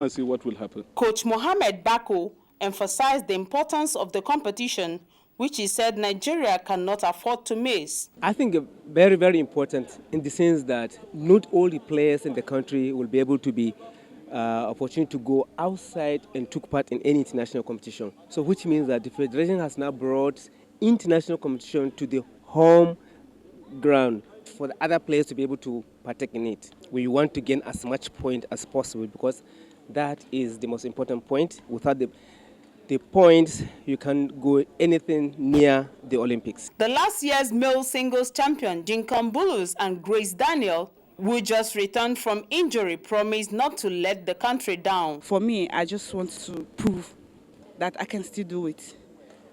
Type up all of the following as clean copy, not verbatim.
and see what will happen. Coach Mohamed Bako emphasized the importance of the competition, which he said Nigeria cannot afford to miss. I think very, very important in the sense that not all the players in the country will be able to be opportunity to go outside and took part in any international competition. So which means that the Federation has now brought international competition to the home ground for the other players to be able to partake in it. We want to gain as much point as possible because that is the most important point. Without the points, you can't go anything near the Olympics. The last year's male singles champion, Jinkom Bulus and Grace Daniel, who just returned from injury, promised not to let the country down. For me, I just want to prove that I can still do it,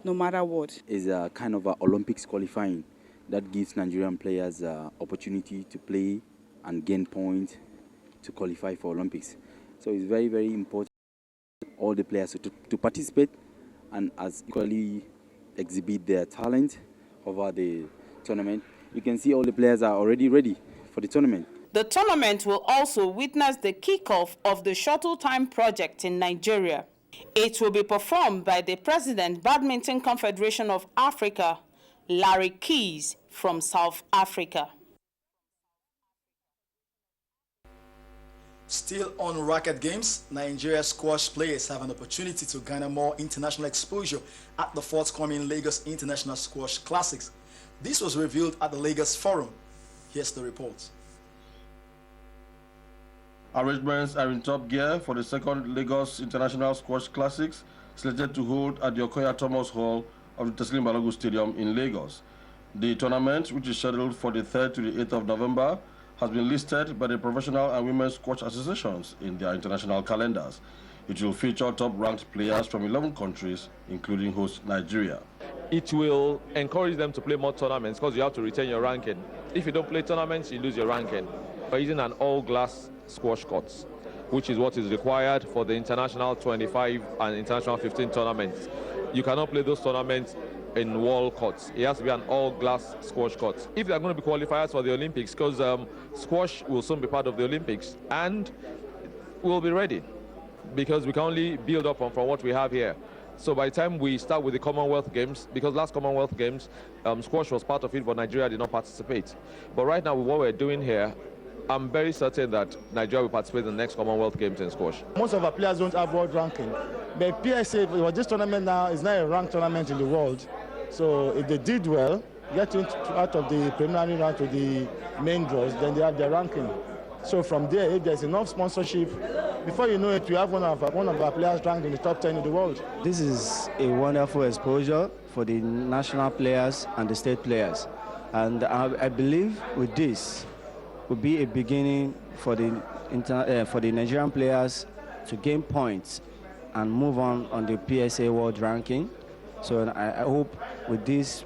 no matter what. It's a kind of a Olympics qualifying that gives Nigerian players opportunity to play and gain points to qualify for Olympics. So it's very, very important all the players to participate and as equally exhibit their talent over the tournament. You can see all the players are already ready for the tournament. The tournament will also witness the kickoff of the Shuttle Time project in Nigeria. It will be performed by the President, Badminton Confederation of Africa, Larry Keys from South Africa. Still on racket games, Nigeria squash players have an opportunity to garner more international exposure at the forthcoming Lagos International Squash Classics. This was revealed at the Lagos Forum. Here's the report. Arrangements are in top gear for the second Lagos International Squash Classics, slated to hold at the Okoya Thomas Hall of the Teslim Balogun Stadium in Lagos. The tournament, which is scheduled for the 3rd to the 8th of November, has been listed by the professional and women's squash associations in their international calendars. It will feature top-ranked players from 11 countries, including host Nigeria. It will encourage them to play more tournaments because you have to retain your ranking. If you don't play tournaments, you lose your ranking. We're using an all-glass squash courts, which is what is required for the international 25 and international 15 tournaments. You cannot play those tournaments in wall courts. It has to be an all-glass squash court. If they are going to be qualifiers for the Olympics, because squash will soon be part of the Olympics, and we'll be ready, because we can only build up from what we have here. So by the time we start with the Commonwealth Games, because last Commonwealth Games, squash was part of it, but Nigeria did not participate. But right now, with what we're doing here, I'm very certain that Nigeria will participate in the next Commonwealth Games in squash. Most of our players don't have world ranking. But PSA, well, this tournament now is not a ranked tournament in the world. So if they did well, get out of the preliminary round to the main draws, then they have their ranking. So from there, if there's enough sponsorship, before you know it, we have one of our players ranked in the top 10 in the world. This is a wonderful exposure for the national players and the state players. And I believe with this will be a beginning for the Nigerian players to gain points and move on the PSA world ranking. So I hope with this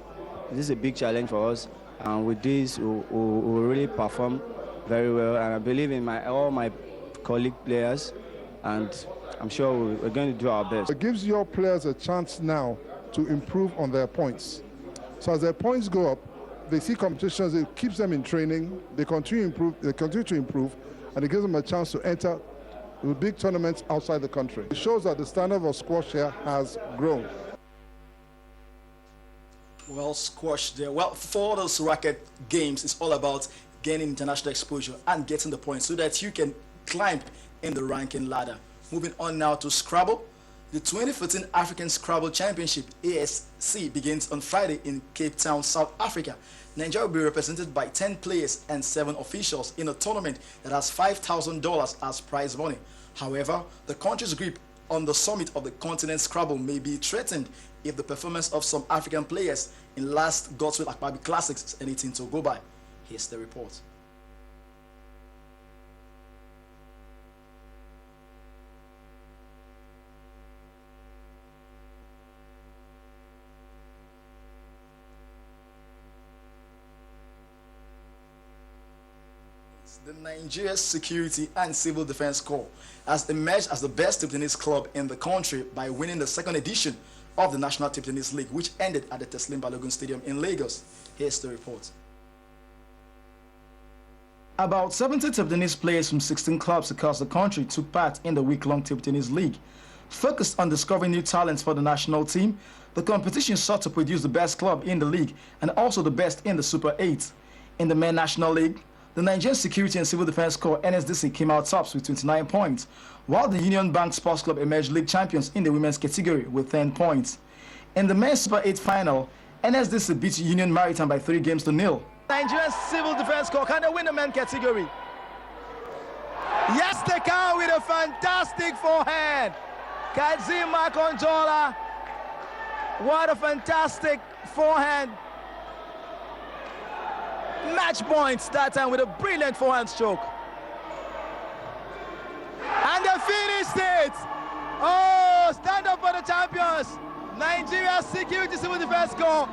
is a big challenge for us, and with this we'll really perform very well. And I believe in all my colleague players, and I'm sure we're going to do our best. It gives your players a chance now to improve on their points. So as their points go up, they see competitions, it keeps them in training, they continue to improve, and it gives them a chance to enter the big tournaments outside the country. It shows that the standard of squash here has grown. Well, squash there. Well, for those racket games, it's all about gaining international exposure and getting the points so that you can climb in the ranking ladder. Moving on now to Scrabble. The 2014 African Scrabble Championship, ASC, begins on Friday in Cape Town, South Africa. Nigeria will be represented by 10 players and 7 officials in a tournament that has $5,000 as prize money. However, the country's grip on the summit of the continent Scrabble may be threatened if the performance of some African players in last Godswill Akpabi Classics is anything to go by. Here's the report. The Nigeria Security and Civil Defense Corps has emerged as the best table tennis club in the country by winning the second edition of the National Table Tennis League, which ended at the Teslim Balogun Stadium in Lagos. Here's the report. About 70 table tennis players from 16 clubs across the country took part in the week-long table tennis league. Focused on discovering new talents for the national team, the competition sought to produce the best club in the league and also the best in the Super 8. In the Men National League, the Nigerian Security and Civil Defense Corps (NSDC) came out tops with 29 points, while the Union Bank Sports Club emerged league champions in the women's category with 10 points. In the men's Super 8 final, NSDC beat Union Maritime by 3 games to 0. Nigerian Civil Defense Corps, can they win the men category? Yes, they can with a fantastic forehand. Kazima Konjola, what a fantastic forehand. Match points that time with a brilliant forehand stroke. And they finished it. Oh, stand up for the champions. Nigeria Security Civil Defense Corps,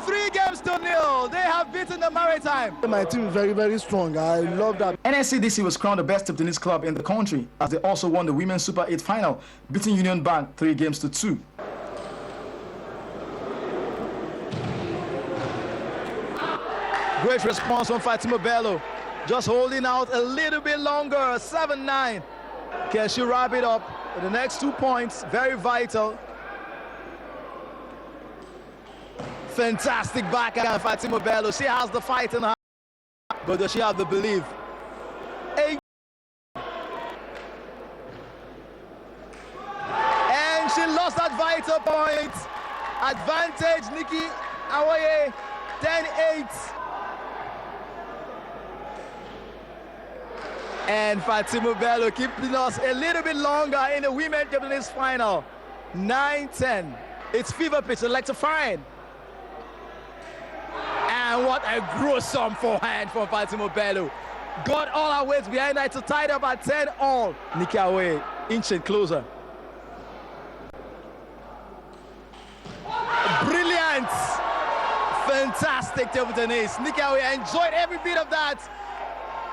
3 games to 0. They have beaten the Maritime. My team is very, very strong. I love that. NSCDC was crowned the best table tennis club in the country as they also won the Women's Super 8 final, beating Union Bank 3 games to 2. Great response from Fatima Bello. Just holding out a little bit longer, 7-9. Can she wrap it up with the next 2 points? Very vital. Fantastic backhand, Fatima Bello. She has the fight in her, but does she have the belief? And she lost that vital point. Advantage, Nikki Awoye, 10-8. And Fatima Bello keeping us a little bit longer in the women's table tennis final. 9-10. It's fever pitch, electrifying. And what a gruesome forehand from Fatima Bello. Got all our weight behind her to tie it up at 10-all. Nikki Awoye inching closer. Brilliant. Fantastic table tennis. Nikki Awoye enjoyed every bit of that.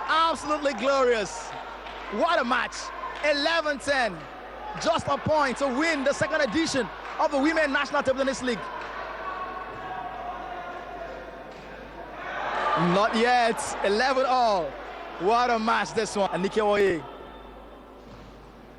Absolutely glorious. What a match. 11-10. Just a point to win the second edition of the Women's National Table Tennis League. Not yet. 11-all. What a match this one. And Nikki Awoye